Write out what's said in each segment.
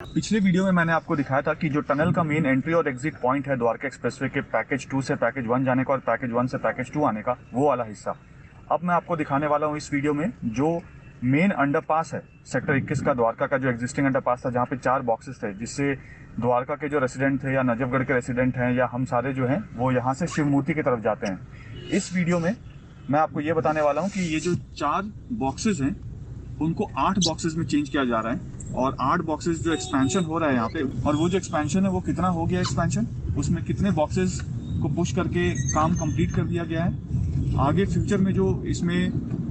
पिछले वीडियो में मैंने आपको दिखाया था कि जो टनल का मेन एंट्री और एग्जिट पॉइंट है द्वारका एक्सप्रेसवे के पैकेज 2 से पैकेज 1 जाने का और पैकेज 1 से पैकेज 2 आने का, वो वाला हिस्सा। अब मैं आपको दिखाने वाला हूँ इस वीडियो में जो मेन अंडरपास है सेक्टर 21 का, द्वारका का जो एग्जिस्टिंग अंडरपास था, जहाँ पे 4 बॉक्सेस थे, जिससे द्वारका के जो रेसिडेंट थे या नजफगढ़ के रेसिडेंट हैं या हम सारे जो हैं वो यहाँ से शिव मूर्ति की तरफ जाते हैं। इस वीडियो में मैं आपको ये बताने वाला हूँ कि ये जो 4 बॉक्सेस हैं उनको 8 बॉक्सेस में चेंज किया जा रहा है और 8 बॉक्सेस जो एक्सपेंशन हो रहा है यहाँ पे, और वो जो एक्सपेंशन है वो कितना हो गया एक्सपेंशन, उसमें कितने बॉक्सेस को पुश करके काम कंप्लीट कर दिया गया है। आगे फ्यूचर में जो इसमें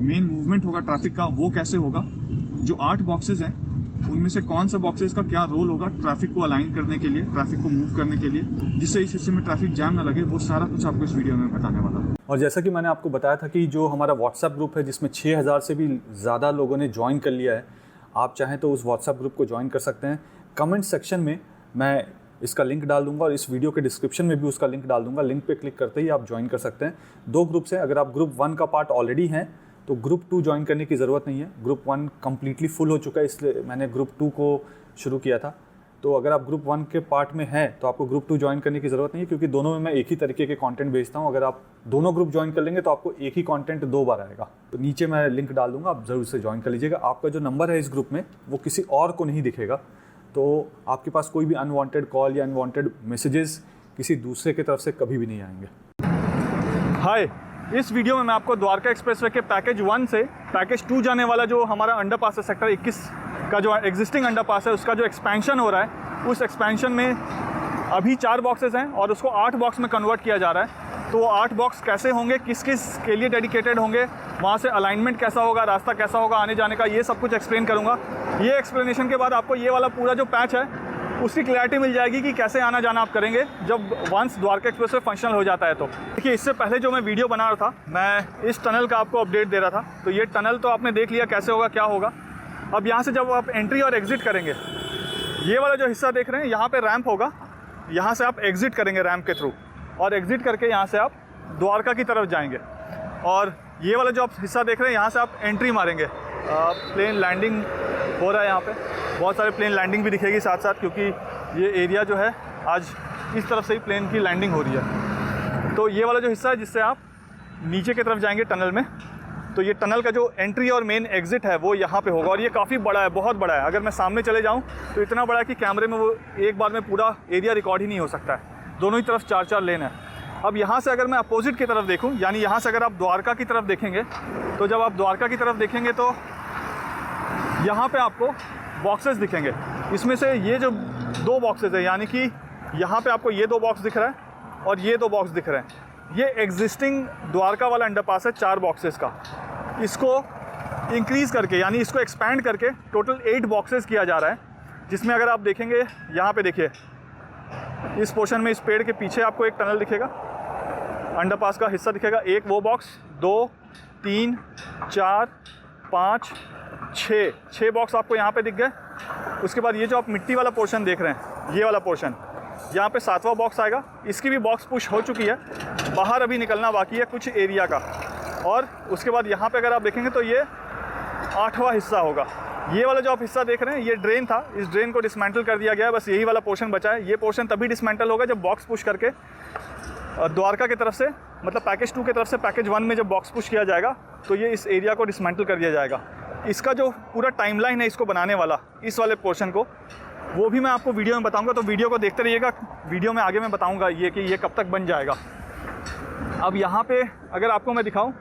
मेन मूवमेंट होगा ट्रैफिक का वो कैसे होगा, जो 8 बॉक्सेस हैं उनमें से कौन सा बॉक्सेस का क्या रोल होगा ट्रैफिक को अलाइन करने के लिए, ट्रैफिक को मूव करने के लिए, जिससे इस हिस्से में ट्रैफिक जैम ना लगे, वो सारा कुछ आपको इस वीडियो में बताने वाला हूँ। और जैसा कि मैंने आपको बताया था कि जो हमारा व्हाट्सएप ग्रुप है जिसमें 6000 से भी ज़्यादा लोगों ने ज्वाइन कर लिया है, आप चाहें तो उस व्हाट्सएप ग्रुप को ज्वाइन कर सकते हैं। कमेंट सेक्शन में मैं इसका लिंक डाल दूंगा और इस वीडियो के डिस्क्रिप्शन में भी उसका लिंक डाल दूंगा। लिंक पे क्लिक करते ही आप ज्वाइन कर सकते हैं। 2 ग्रुप्स हैं, अगर आप ग्रुप 1 का पार्ट ऑलरेडी हैं तो ग्रुप 2 ज्वाइन करने की ज़रूरत नहीं है। ग्रुप 1 कम्प्लीटली फुल हो चुका है, इसलिए मैंने ग्रुप 2 को शुरू किया था। तो अगर आप ग्रुप 1 के पार्ट में हैं तो आपको ग्रुप 2 ज्वाइन करने की ज़रूरत नहीं है, क्योंकि दोनों में मैं एक ही तरीके के कंटेंट भेजता हूं। अगर आप दोनों ग्रुप ज्वाइन कर लेंगे तो आपको एक ही कंटेंट 2 बार आएगा। तो नीचे मैं लिंक डाल दूंगा, आप ज़रूर से ज्वाइन कर लीजिएगा। आपका जो नंबर है इस ग्रुप में वो किसी और को नहीं दिखेगा, तो आपके पास कोई भी अनवांटेड कॉल या अनवांटेड मैसेजेस किसी दूसरे की तरफ से कभी भी नहीं आएंगे। हाय, इस वीडियो में मैं आपको द्वारका एक्सप्रेसवे के पैकेज 1 से पैकेज 2 जाने वाला जो हमारा अंडरपास है सेक्टर 21 का, जो एग्जिस्टिंग अंडरपास है उसका जो एक्सपेंशन हो रहा है, उस एक्सपेंशन में अभी 4 बॉक्सेस हैं और उसको 8 बॉक्स में कन्वर्ट किया जा रहा है। तो वो 8 बॉक्स कैसे होंगे, किस किस के लिए डेडिकेटेड होंगे, वहाँ से अलाइनमेंट कैसा होगा, रास्ता कैसा होगा आने जाने का, ये सब कुछ एक्सप्लेन करूँगा। ये एक्सप्लेनेशन के बाद आपको ये वाला पूरा जो पैच है उसकी क्लैरिटी मिल जाएगी कि कैसे आना जाना आप करेंगे जब वंस द्वारका एक्सप्रेसवे फंक्शनल हो जाता है। तो देखिए, इससे पहले जो मैं वीडियो बना रहा था, मैं इस टनल का आपको अपडेट दे रहा था। तो ये टनल तो आपने देख लिया कैसे होगा, क्या होगा। अब यहाँ से जब आप एंट्री और एग्ज़िट करेंगे, ये वाला जो हिस्सा देख रहे हैं, यहाँ पे रैंप होगा, यहाँ से आप एग्ज़िट करेंगे रैंप के थ्रू, और एग्ज़िट करके यहाँ से आप द्वारका की तरफ जाएंगे। और ये वाला जो आप हिस्सा देख रहे हैं, यहाँ से आप एंट्री मारेंगे। प्लेन लैंडिंग हो रहा है, यहाँ पे बहुत सारे प्लेन लैंडिंग भी दिखेगी साथ साथ, क्योंकि ये एरिया जो है आज इस तरफ से ही प्लेन की लैंडिंग हो रही है। तो ये वाला जो हिस्सा है जिससे आप नीचे की तरफ जाएंगे टनल में, तो ये टनल का जो एंट्री और मेन एग्ज़िट है वो यहाँ पे होगा। और ये काफ़ी बड़ा है, बहुत बड़ा है। अगर मैं सामने चले जाऊँ तो इतना बड़ा है कि कैमरे में वो एक बार में पूरा एरिया रिकॉर्ड ही नहीं हो सकता है। दोनों ही तरफ 4-4 लेन है। अब यहाँ से अगर मैं अपोजिट की तरफ देखूँ, यानी यहाँ से अगर आप द्वारका की तरफ देखेंगे, तो जब आप द्वारका की तरफ देखेंगे तो यहाँ पे आपको बॉक्सेस दिखेंगे। इसमें से ये जो 2 बॉक्सेस है, यानी कि यहाँ पे आपको ये 2 बॉक्स दिख रहा है और ये 2 बॉक्स दिख रहे हैं, ये एग्जिस्टिंग द्वारका वाला अंडरपास है 4 बॉक्सेस का। इसको इंक्रीज़ करके, यानी इसको एक्सपैंड करके टोटल 8 बॉक्सेस किया जा रहा है, जिसमें अगर आप देखेंगे यहाँ पे देखिए, इस पोर्शन में इस पेड़ के पीछे आपको एक टनल दिखेगा, अंडरपास का हिस्सा दिखेगा। एक वो बॉक्स, 2, 3, 4, 5, 6 बॉक्स आपको यहाँ पे दिख गए। उसके बाद ये जो आप मिट्टी वाला पोर्शन देख रहे हैं, ये वाला पोर्शन, यहाँ पे 7वां बॉक्स आएगा। इसकी भी बॉक्स पुश हो चुकी है, बाहर अभी निकलना बाकी है कुछ एरिया का। और उसके बाद यहाँ पे अगर आप देखेंगे तो ये 8वां हिस्सा होगा। ये वाला जो आप हिस्सा देख रहे हैं, ये ड्रेन था, इस ड्रेन को डिसमेंटल कर दिया गया है, बस यही वाला पोर्शन बचा है। ये पोर्शन तभी डिसमेंटल होगा जब बॉक्स पुश करके द्वारका की तरफ से, मतलब पैकेज 2 की तरफ से पैकेज 1 में जब बॉक्स पुश किया जाएगा तो ये इस एरिया को डिसमेंटल कर दिया जाएगा। इसका जो पूरा टाइमलाइन है इसको बनाने वाला, इस वाले पोर्शन को, वो भी मैं आपको वीडियो में बताऊंगा। तो वीडियो को देखते रहिएगा, वीडियो में आगे मैं बताऊंगा ये कि ये कब तक बन जाएगा। अब यहाँ पे अगर आपको मैं दिखाऊं,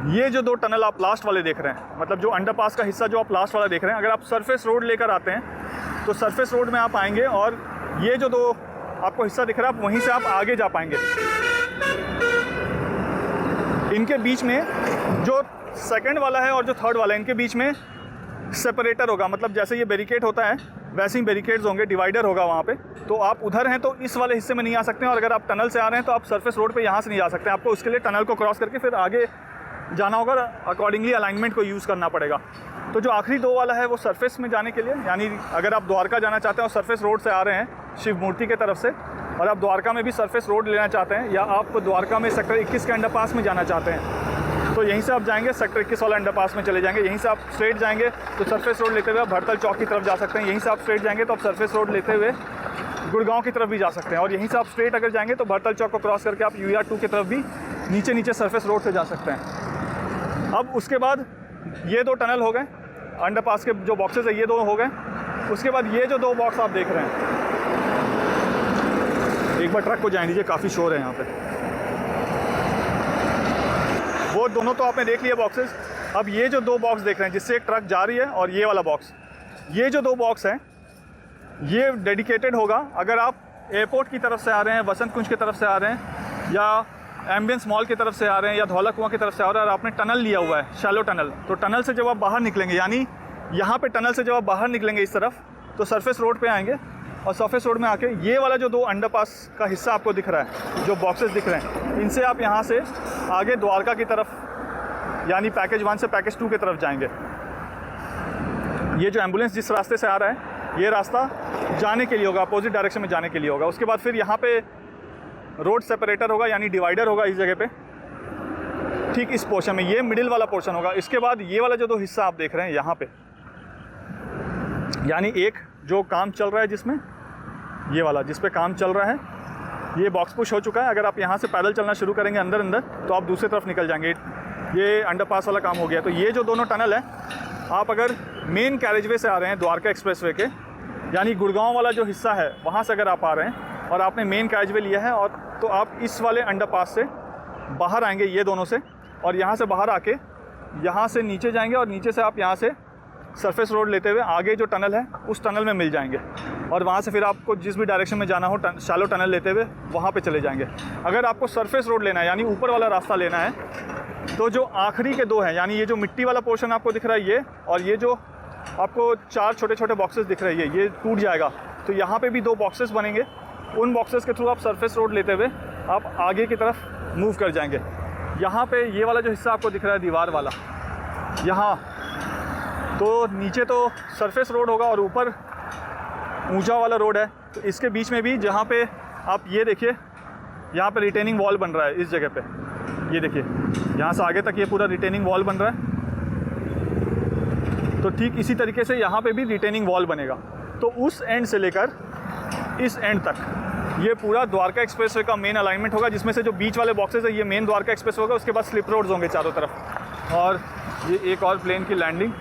ये जो 2 टनल आप लास्ट वाले देख रहे हैं, मतलब जो अंडरपास का हिस्सा जो आप लास्ट वाला देख रहे हैं, अगर आप सरफेस रोड लेकर आते हैं तो सरफेस रोड में आप आएंगे और ये जो 2 आपको हिस्सा दिख रहा है, आप वहीं से आप आगे जा पाएंगे। इनके बीच में जो सेकंड वाला है और जो थर्ड वाला है, इनके बीच में सेपरेटर होगा, मतलब जैसे ये बैरिकेड होता है वैसे ही बैरिकेड्स होंगे, डिवाइडर होगा वहाँ पे। तो आप उधर हैं तो इस वाले हिस्से में नहीं आ सकते हैं, और अगर आप टनल से आ रहे हैं तो आप सरफेस रोड पे यहाँ से नहीं जा सकते हैं। आपको उसके लिए टनल को क्रॉस करके फिर आगे जाना होगा, अकॉर्डिंगली अलाइनमेंट को यूज़ करना पड़ेगा। तो जो आखिरी 2 वाला है वो सरफेस में जाने के लिए, यानी अगर आप द्वारका जाना चाहते हैं और सरफेस रोड से आ रहे हैं शिव मूर्ति के तरफ से, और आप द्वारका में भी सरफेस रोड लेना चाहते हैं, या आप द्वारका में सेक्टर 21 के अंडरपास में जाना चाहते हैं, तो यहीं से आप जाएंगे सेक्टर 21 वाला अंडरपास में चले जाएंगे। यहीं से आप स्ट्रेट जाएंगे तो सरफेस रोड लेते हुए आप भड़तल चौक की तरफ जा सकते हैं। यहीं से आप स्ट्रेट जाएंगे तो आप सरफेस रोड लेते हुए गुड़गांव की तरफ भी जा सकते हैं। और यहीं से आप स्ट्रेट अगर जाएंगे तो भड़तल चौक को क्रॉस करके आप UR2 की तरफ भी नीचे सरफेस रोड से जा सकते हैं। अब उसके बाद ये 2 टनल हो गए, अंडरपास के जो बॉक्सेस है ये 2 हो गए। उसके बाद ये जो 2 बॉक्स आप देख रहे हैं, एक बार ट्रक को जाने दीजिए, काफ़ी शोर है यहाँ पे। वो दोनों तो आपने देख लिया बॉक्सेस। अब ये जो 2 बॉक्स देख रहे हैं जिससे एक ट्रक जा रही है और ये वाला बॉक्स, ये जो 2 बॉक्स हैं ये डेडिकेटेड होगा अगर आप एयरपोर्ट की तरफ से आ रहे हैं, वसंत कुंज की तरफ से आ रहे हैं, या एम्बियंस मॉल की तरफ से आ रहे हैं, या धौला कुआं की तरफ से आ रहे हैं और आपने टनल लिया हुआ है, शैलो टनल। तो टनल से जब आप बाहर निकलेंगे, यानी यहाँ पे टनल से जब आप बाहर निकलेंगे इस तरफ, तो सरफेस रोड पे आएंगे और सरफेस रोड में आके ये वाला जो 2 अंडरपास का हिस्सा आपको दिख रहा है, जो बॉक्सेस दिख रहे हैं, इनसे आप यहाँ से आगे द्वारका की तरफ, यानी पैकेज 1 से पैकेज 2 की तरफ जाएंगे। ये जो एम्बुलेंस जिस रास्ते से आ रहा है, ये रास्ता जाने के लिए होगा, अपोजिट डायरेक्शन में जाने के लिए होगा। उसके बाद फिर यहाँ पे रोड सेपरेटर होगा, यानी डिवाइडर होगा इस जगह पे, ठीक इस पोर्शन में, ये मिडिल वाला पोर्शन होगा। इसके बाद ये वाला जो 2 हिस्सा आप देख रहे हैं यहाँ पे, यानी एक जो काम चल रहा है जिसमें, ये वाला जिस पे काम चल रहा है, ये बॉक्स पुश हो चुका है। अगर आप यहाँ से पैदल चलना शुरू करेंगे अंदर तो आप दूसरी तरफ निकल जाएंगे। ये अंडरपास वाला काम हो गया। तो ये जो दोनों टनल है, आप अगर मेन कैरेजवे से आ रहे हैं द्वारका एक्सप्रेसवे के, यानी गुड़गांव वाला जो हिस्सा है वहाँ से अगर आप आ रहे हैं और आपने मेन कैरेजवे लिया है, और तो आप इस वाले अंडरपास से बाहर आएंगे, ये दोनों से, और यहाँ से बाहर आके यहाँ से नीचे जाएंगे और नीचे से आप यहाँ से सरफेस रोड लेते हुए आगे जो टनल है उस टनल में मिल जाएंगे। और वहाँ से फिर आपको जिस भी डायरेक्शन में जाना हो शैलो टनल लेते हुए वहाँ पे चले जाएंगे। अगर आपको सरफेस रोड लेना है, यानी ऊपर वाला रास्ता लेना है, तो जो आखिरी के 2 हैं, यानी ये जो मिट्टी वाला पोर्शन आपको दिख रहा है ये, और ये जो आपको 4 छोटे छोटे बॉक्सेस दिख रहे हैं, ये टूट जाएगा। तो यहाँ पे भी 2 बॉक्सेस बनेंगे। उन बॉक्सेस के थ्रू आप सरफेस रोड लेते हुए आप आगे की तरफ मूव कर जाएंगे। यहाँ पे ये वाला जो हिस्सा आपको दिख रहा है दीवार वाला, यहाँ तो नीचे तो सरफेस रोड होगा और ऊपर ऊंचा वाला रोड है। तो इसके बीच में भी जहाँ पे आप ये देखिए, यहाँ पे रिटेनिंग वॉल बन रहा है इस जगह पे, ये देखिए यहाँ से आगे तक ये पूरा रिटेनिंग वॉल बन रहा है। तो ठीक इसी तरीके से यहाँ पे भी रिटेनिंग वॉल बनेगा। तो उस एंड से लेकर इस एंड तक ये पूरा द्वारका एक्सप्रेसवे का मेन अलाइनमेंट होगा, जिसमें से जो बीच वाले बॉक्सेस है ये मेन द्वारका एक्सप्रेस होगा। उसके बाद स्लिप रोड्स होंगे चारों तरफ, और ये एक और प्लेन की लैंडिंग।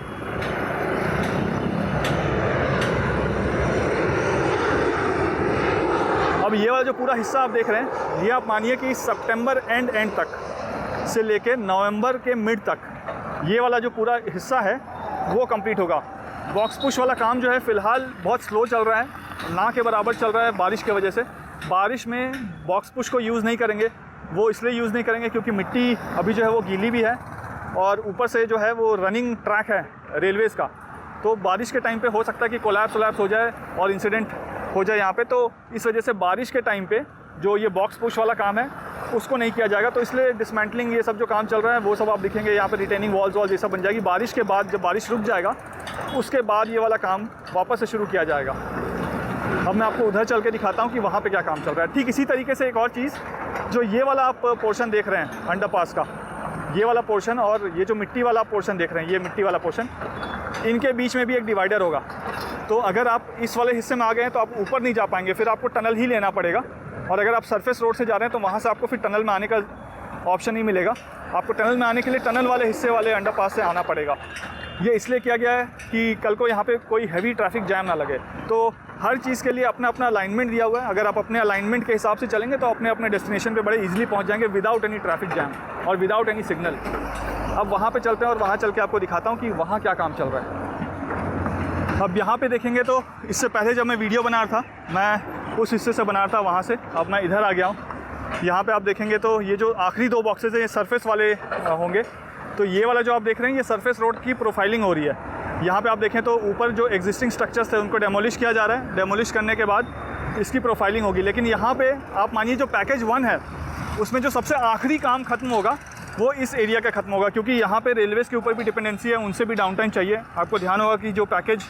अब ये वाला जो पूरा हिस्सा आप देख रहे हैं, ये आप मानिए कि सितंबर एंड तक से लेके नवंबर के मिड तक ये वाला जो पूरा हिस्सा है वो कंप्लीट होगा। बॉक्स पुश वाला काम जो है फ़िलहाल बहुत स्लो चल रहा है, ना के बराबर चल रहा है बारिश की वजह से। बारिश में बॉक्स पुश को यूज़ नहीं करेंगे, वो इसलिए यूज़ नहीं करेंगे क्योंकि मिट्टी अभी जो है वो गीली भी है, और ऊपर से जो है वो रनिंग ट्रैक है रेलवेज़ का। तो बारिश के टाइम पे हो सकता है कि कोलैप्स हो जाए और इंसिडेंट हो जाए यहाँ पे। तो इस वजह से बारिश के टाइम पे जो ये बॉक्स पुश वाला काम है उसको नहीं किया जाएगा। तो इसलिए डिसमेंटलिंग ये सब जो काम चल रहा है वो सब आप दिखेंगे यहाँ पे, रिटेनिंग वॉल्स ये सब बन जाएगी। बारिश के बाद जब बारिश रुक जाएगा उसके बाद ये वाला काम वापस से शुरू किया जाएगा। अब मैं आपको उधर चल के दिखाता हूँ कि वहाँ पे क्या काम चल रहा है। ठीक इसी तरीके से एक और चीज़, जो ये वाला आप पोर्शन देख रहे हैं अंडरपास का, ये वाला पोर्शन और ये जो मिट्टी वाला पोर्शन देख रहे हैं, ये मिट्टी वाला पोर्शन, इनके बीच में भी एक डिवाइडर होगा। तो अगर आप इस वाले हिस्से में आ गए हैं तो आप ऊपर नहीं जा पाएंगे, फिर आपको टनल ही लेना पड़ेगा। और अगर आप सरफेस रोड से जा रहे हैं तो वहाँ से आपको फिर टनल में आने का ऑप्शन नहीं मिलेगा। आपको टनल में आने के लिए टनल वाले हिस्से वाले अंडरपास से आना पड़ेगा। ये इसलिए किया गया है कि कल को यहाँ पे कोई हैवी ट्रैफिक जैम ना लगे। तो हर चीज़ के लिए अपना अपना अलाइनमेंट दिया हुआ है। अगर आप अपने अलाइनमेंट के हिसाब से चलेंगे तो अपने अपने डेस्टिनेशन पे बड़े इजीली पहुँच जाएंगे विदाउट एनी ट्रैफिक जैम और विदाउट एनी सिग्नल। अब वहाँ पे चलते हैं और वहाँ चल के आपको दिखाता हूँ कि वहाँ क्या काम चल रहा है। अब यहाँ पे देखेंगे तो इससे पहले जब मैं वीडियो बना रहा था, मैं उस हिस्से से बना रहा था वहाँ से, अब मैं इधर आ गया हूँ। यहाँ पे आप देखेंगे तो ये जो आखिरी 2 बॉक्सेस हैं ये सरफेस वाले होंगे। तो ये वाला जो आप देख रहे हैं ये सरफेस रोड की प्रोफाइलिंग हो रही है। यहाँ पे आप देखें तो ऊपर जो एग्जिस्टिंग स्ट्रक्चर्स थे उनको डेमोलिश किया जा रहा है। डेमोलिश करने के बाद इसकी प्रोफाइलिंग होगी। लेकिन यहाँ पे आप मानिए जो पैकेज 1 है उसमें जो सबसे आखिरी काम खत्म होगा वो इस एरिया का खत्म होगा, क्योंकि यहाँ पे रेलवेज़ के ऊपर भी डिपेंडेंसी है, उनसे भी डाउन टाइम चाहिए। आपको ध्यान होगा कि जो पैकेज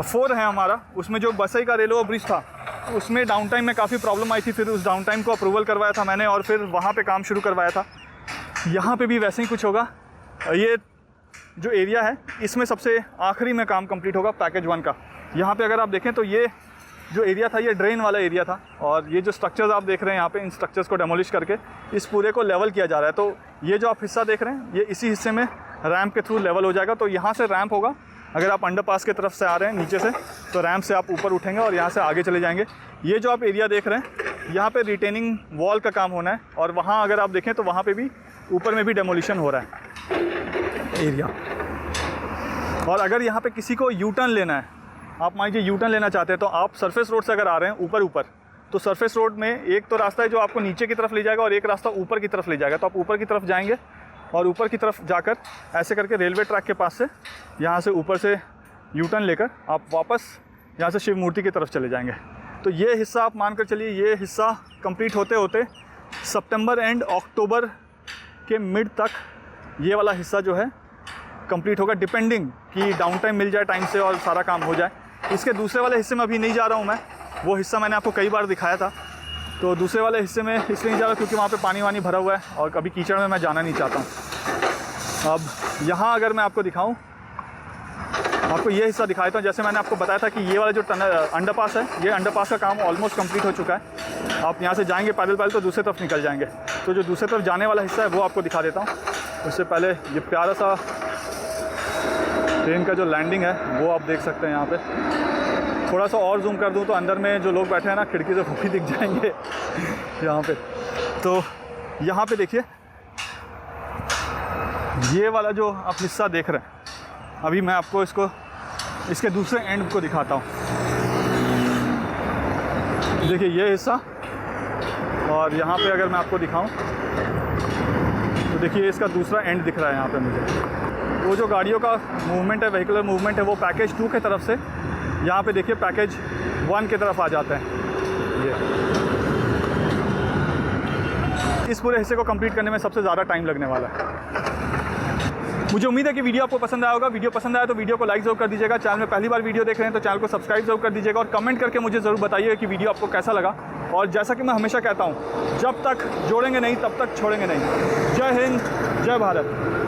4 है हमारा, उसमें जो बसई का रेलवे ब्रिज था उसमें डाउन टाइम में काफ़ी प्रॉब्लम आई थी। फिर उस डाउन टाइम को अप्रूवल करवाया था मैंने और फिर वहाँ पे काम शुरू करवाया था। यहाँ पे भी वैसे ही कुछ होगा। ये जो एरिया है इसमें सबसे आखिरी में काम कंप्लीट होगा पैकेज 1 का। यहाँ पे अगर आप देखें तो ये जो एरिया था ये ड्रेन वाला एरिया था, और ये जो स्ट्रक्चर्स आप देख रहे हैं यहाँ पे, इन स्ट्रक्चर्स को डेमोलिश करके इस पूरे को लेवल किया जा रहा है। तो ये जो आप हिस्सा देख रहे हैं ये इसी हिस्से में रैम्प के थ्रू लेवल हो जाएगा। तो यहाँ से रैम्प होगा, अगर आप अंडरपास की तरफ से आ रहे हैं नीचे से तो रैम्प से आप ऊपर उठेंगे और यहाँ से आगे चले जाएंगे। ये जो आप एरिया देख रहे हैं यहाँ पे रिटेनिंग वॉल का काम होना है, और वहाँ अगर आप देखें तो वहाँ पे भी ऊपर में भी डेमोलिशन हो रहा है एरिया। और अगर यहाँ पे किसी को यू टर्न लेना है, आप मान लीजिए यू टर्न लेना चाहते हैं, तो आप सरफेस रोड से अगर आ रहे हैं ऊपर तो सरफेस रोड में एक तो रास्ता है जो आपको नीचे की तरफ ले जाएगा और एक रास्ता ऊपर की तरफ ले जाएगा। तो आप ऊपर की तरफ जाएंगे और ऊपर की तरफ जाकर ऐसे करके रेलवे ट्रैक के पास से यहाँ से ऊपर से यू टर्न लेकर आप वापस यहाँ से शिव मूर्ति की तरफ चले जाएंगे। तो ये हिस्सा आप मान कर चलिए, ये हिस्सा कंप्लीट होते होते सितंबर एंड अक्टूबर के मिड तक ये वाला हिस्सा जो है कंप्लीट होगा, डिपेंडिंग कि डाउन टाइम मिल जाए टाइम से और सारा काम हो जाए। इसके दूसरे वाले हिस्से में अभी नहीं जा रहा हूँ मैं, वो हिस्सा मैंने आपको कई बार दिखाया था। तो दूसरे वाले हिस्से में इसलिए नहीं जा रहा क्योंकि वहाँ पे पानी वानी भरा हुआ है और कभी कीचड़ में मैं जाना नहीं चाहता हूँ। अब यहाँ अगर मैं आपको दिखाऊँ, आपको ये हिस्सा दिखाया था, जैसे मैंने आपको बताया था कि ये वाला जो अंडरपास है, ये अंडरपास का काम ऑलमोस्ट कंप्लीट हो चुका है। आप यहाँ से जाएंगे पैदल तो दूसरी तरफ निकल जाएंगे। तो जो दूसरी तरफ जाने वाला हिस्सा है वो आपको दिखा देता हूँ। उससे पहले ये प्यारा सा ट्रेन का जो लैंडिंग है वो आप देख सकते हैं। यहाँ पे थोड़ा सा और जूम कर दूँ तो अंदर में जो लोग बैठे हैं ना, खिड़की से वो भी दिख जाएंगे यहाँ पे। तो यहाँ पे देखिए, ये वाला जो आप हिस्सा देख रहे हैं, अभी मैं आपको इसके दूसरे एंड को दिखाता हूँ। देखिए ये हिस्सा, और यहाँ पे अगर मैं आपको दिखाऊं तो देखिए इसका दूसरा एंड दिख रहा है यहाँ पे मुझे। वो जो गाड़ियों का मूवमेंट है, व्हीकुलर मूवमेंट है, वो पैकेज 2 की तरफ से यहाँ पे देखिए पैकेज 1 की तरफ आ जाते हैं। ये इस पूरे हिस्से को कंप्लीट करने में सबसे ज़्यादा टाइम लगने वाला है। मुझे उम्मीद है कि वीडियो आपको पसंद आया होगा। वीडियो पसंद आया तो वीडियो को लाइक जरूर कर दीजिएगा। चैनल में पहली बार वीडियो देख रहे हैं तो चैनल को सब्सक्राइब जरूर कर दीजिएगा, और कमेंट करके मुझे ज़रूर बताइएगा कि वीडियो आपको कैसा लगा। और जैसा कि मैं हमेशा कहता हूँ, जब तक जोड़ेंगे नहीं तब तक छोड़ेंगे नहीं। जय हिंद, जय भारत।